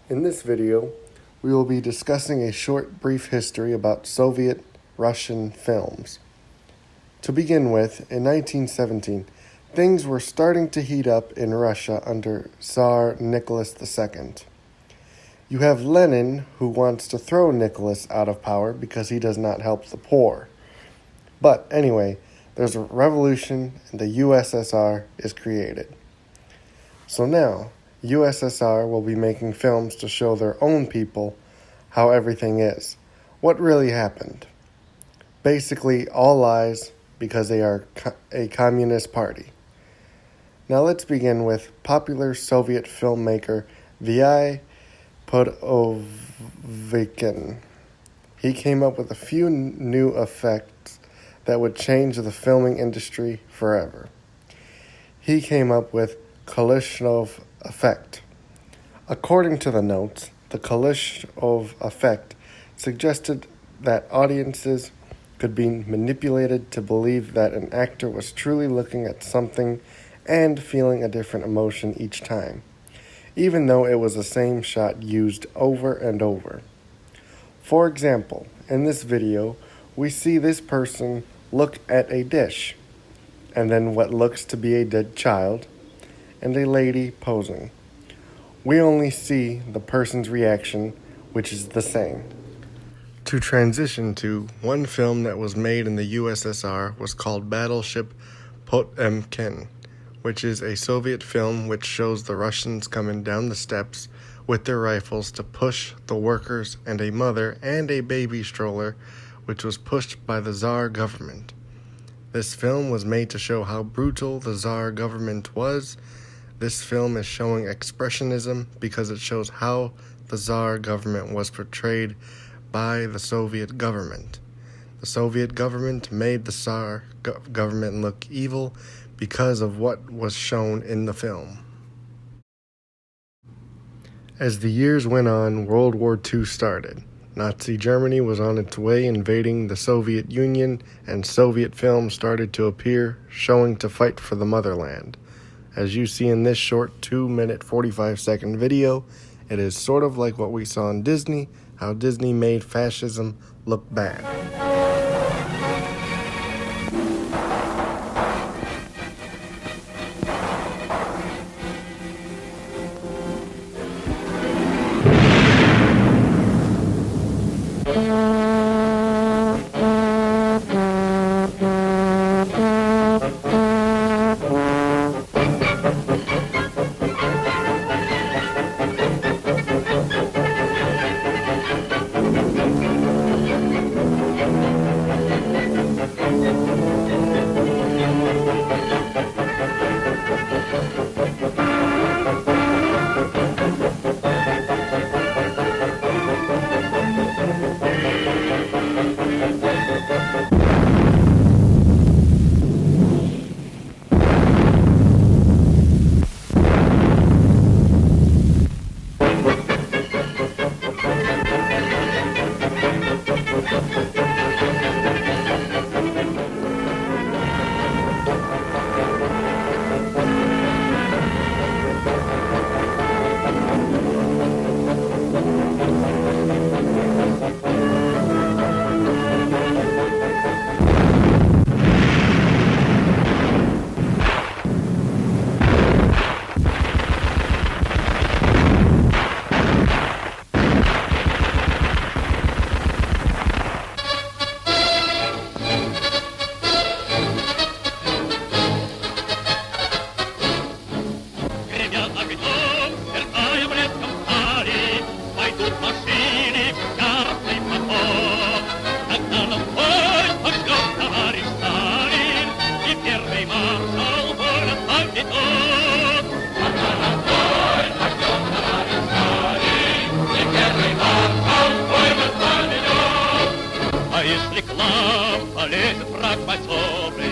In this video, we will be discussing a short, brief history about Soviet Russian films. To begin with, in 1917, things were starting to heat up in Russia under Tsar Nicholas II. You have Lenin, who wants to throw Nicholas out of power because he does not help the poor. But anyway, there's a revolution and the USSR is created. So now, USSR will be making films to show their own people how everything is, what really happened. Basically, all lies because they are a communist party. Now let's begin with popular Soviet filmmaker V.I. Podovkin. He came up with a few new effects that would change the filming industry forever. He came up with Kuleshov effect. According to the notes, the Kuleshov effect suggested that audiences could be manipulated to believe that an actor was truly looking at something and feeling a different emotion each time, even though it was the same shot used over and over. For example, in this video, we see this person look at a dish, and then what looks to be a dead child, and a lady posing. We only see the person's reaction, which is the same. To transition to, one film that was made in the USSR was called Battleship Potemkin, which is a Soviet film which shows the Russians coming down the steps with their rifles to push the workers and a mother and a baby stroller, which was pushed by the Tsar government. This film was made to show how brutal the Tsar government was. This film is showing expressionism because it shows how the Tsar government was portrayed by the Soviet government. The Soviet government made the Tsar government look evil because of what was shown in the film. As the years went on, World War II started. Nazi Germany was on its way invading the Soviet Union, and Soviet films started to appear, showing to fight for the motherland. As you see in this short 2-minute 45-second video, it is sort of like what we saw in Disney, how Disney made fascism look bad. Если к нам полезет враг бойцовый,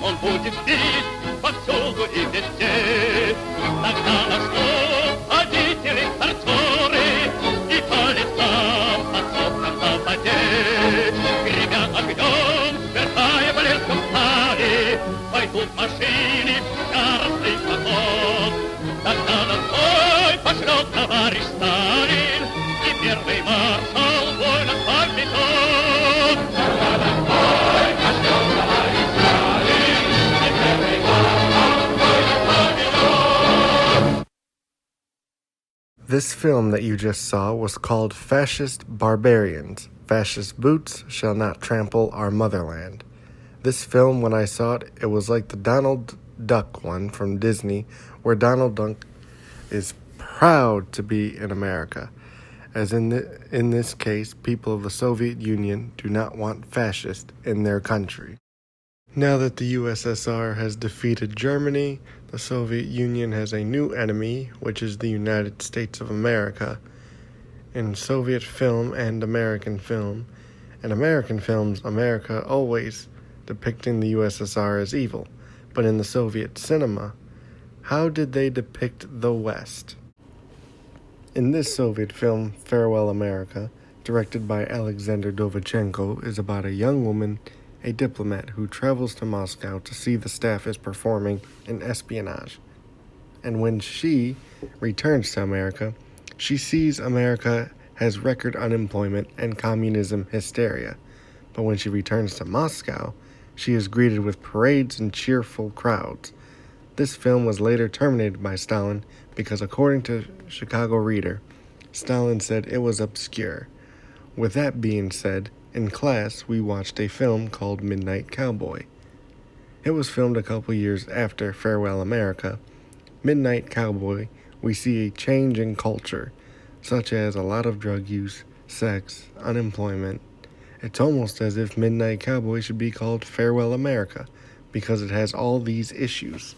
он будет бить повсюду и везде. Тогда начнут водители, старцоры, и по лицам отцов нападет. Гремя огнем, сверкая блеском стали, пойдут машины в яростный поход. Тогда на бой пошли Кашлял товарищ Сталин, и первый маршал вольно капитан. Ой, кашлял товарищ Сталин, и первый маршал вольно капитан. This film that you just saw was called Fascist Barbarians. Fascist boots shall not trample our motherland. This film, when I saw it, it was like the Donald Duck one from Disney, where Donald Duck is proud to be in America. As in this case, people of the Soviet Union do not want fascists in their country. Now that the USSR has defeated Germany, the Soviet Union has a new enemy, which is the United States of America. In Soviet film and American film, America always depicting the USSR as evil. But in the Soviet cinema, how did they depict the West? In this Soviet film, Farewell America, directed by Alexander Dovzhenko, is about a young woman, a diplomat, who travels to Moscow to see the staff is performing in espionage. And when she returns to America, she sees America has record unemployment and communism hysteria. But when she returns to Moscow, she is greeted with parades and cheerful crowds. This film was later terminated by Stalin because, according to Chicago Reader, Stalin said it was obscure. With that being said, in class we watched a film called Midnight Cowboy. It was filmed a couple years after Farewell America. Midnight Cowboy, we see a change in culture, such as a lot of drug use, sex, unemployment. It's almost as if Midnight Cowboy should be called Farewell America, because it has all these issues.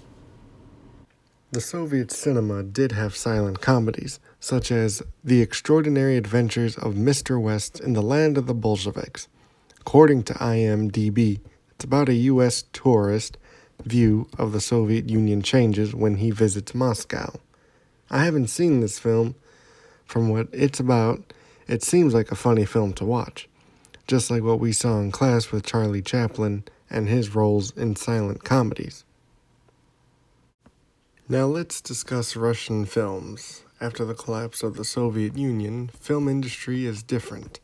The Soviet cinema did have silent comedies, such as The Extraordinary Adventures of Mr. West in the Land of the Bolsheviks. According to IMDb, it's about a U.S. tourist view of the Soviet Union changes when he visits Moscow. I haven't seen this film. From what it's about, it seems like a funny film to watch, just like what we saw in class with Charlie Chaplin and his roles in silent comedies. Now let's discuss Russian films. After the collapse of the Soviet Union, film industry is different.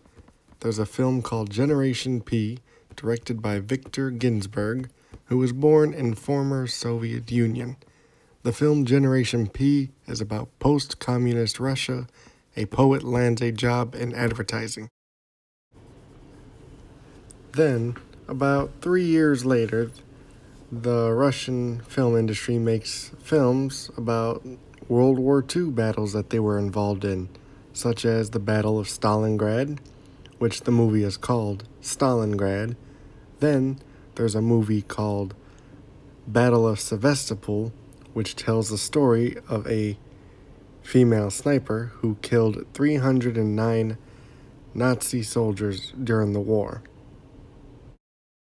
There's a film called Generation P, directed by Victor Ginsburg, who was born in former Soviet Union. The film Generation P is about post-communist Russia. A poet lands a job in advertising. Then, about 3 years later, the Russian film industry makes films about World War II battles that they were involved in, such as the Battle of Stalingrad, which the movie is called Stalingrad. Then, there's a movie called Battle of Sevastopol, which tells the story of a female sniper who killed 309 Nazi soldiers during the war.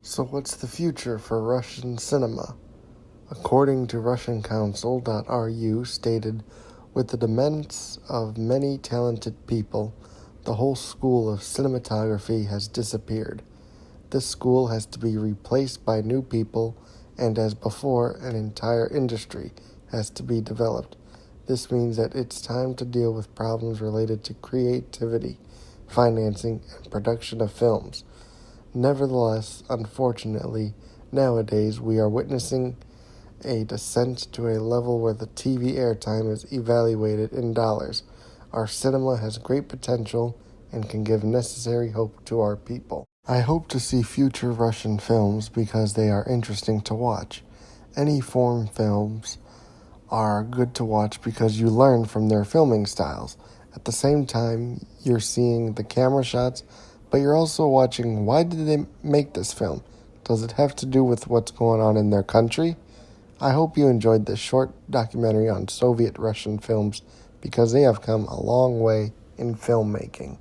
So what's the future for Russian cinema? According to RussianCouncil.ru stated, with the demands of many talented people, the whole school of cinematography has disappeared. This school has to be replaced by new people, and as before, an entire industry has to be developed. This means that it's time to deal with problems related to creativity, financing, and production of films. Nevertheless, unfortunately, nowadays we are witnessing a descent to a level where the TV airtime is evaluated in dollars. Our cinema has great potential and can give necessary hope to our people. I hope to see future Russian films because they are interesting to watch. Any foreign films are good to watch because you learn from their filming styles. At the same time, you're seeing the camera shots, but you're also watching why did they make this film? Does it have to do with what's going on in their country? I hope you enjoyed this short documentary on Soviet Russian films because they have come a long way in filmmaking.